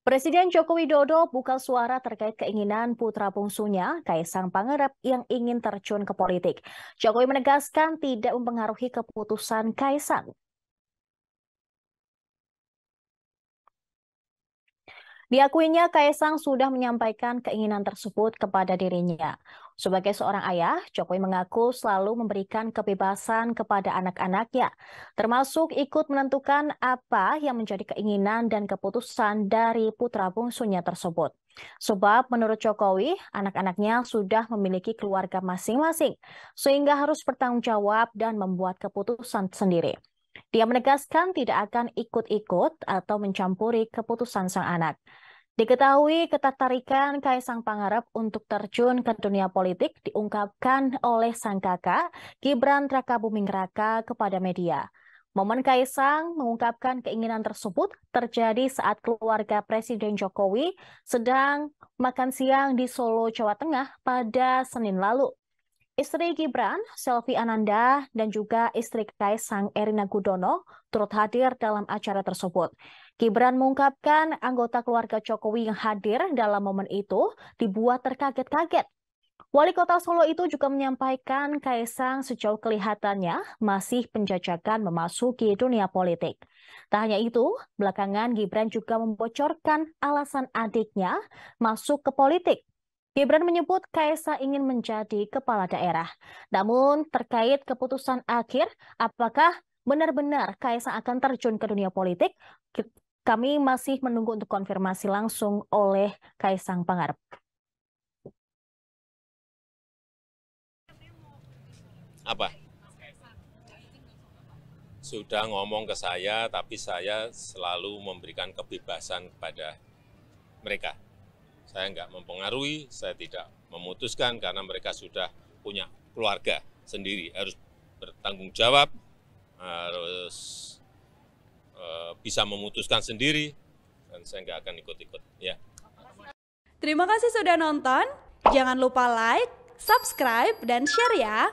Presiden Joko Widodo buka suara terkait keinginan putra bungsunya, Kaisang Pangarep, yang ingin terjun ke politik. Jokowi menegaskan tidak mempengaruhi keputusan Kaisang. Diakuinya, Kaisang sudah menyampaikan keinginan tersebut kepada dirinya. Sebagai seorang ayah, Jokowi mengaku selalu memberikan kebebasan kepada anak-anaknya, termasuk ikut menentukan apa yang menjadi keinginan dan keputusan dari putra bungsunya tersebut. Sebab menurut Jokowi, anak-anaknya sudah memiliki keluarga masing-masing, sehingga harus bertanggung jawab dan membuat keputusan sendiri. Dia menegaskan tidak akan ikut-ikut atau mencampuri keputusan sang anak. Diketahui ketertarikan Kaisang Pangarep untuk terjun ke dunia politik diungkapkan oleh sang kakak, Gibran Rakabuming Raka, kepada media. Momen Kaisang mengungkapkan keinginan tersebut terjadi saat keluarga Presiden Jokowi sedang makan siang di Solo, Jawa Tengah pada Senin lalu. Istri Gibran, Selvi Ananda, dan juga istri Kaisang, Erina Gudono, turut hadir dalam acara tersebut. Gibran mengungkapkan anggota keluarga Jokowi yang hadir dalam momen itu dibuat terkaget-kaget. Wali Kota Solo itu juga menyampaikan Kaisang sejauh kelihatannya masih penjajakan memasuki dunia politik. Tak hanya itu, belakangan Gibran juga membocorkan alasan adiknya masuk ke politik. Gibran menyebut Kaisang ingin menjadi kepala daerah. Namun terkait keputusan akhir, apakah benar-benar Kaisang akan terjun ke dunia politik, kami masih menunggu untuk konfirmasi langsung oleh Kaisang Pangarep. Apa? Sudah ngomong ke saya, tapi saya selalu memberikan kebebasan kepada mereka. Saya nggak mempengaruhi, saya tidak memutuskan karena mereka sudah punya keluarga sendiri, harus bertanggung jawab, harus bisa memutuskan sendiri, dan saya nggak akan ikut-ikut. Ya. Terima kasih sudah nonton, jangan lupa like, subscribe, dan share ya!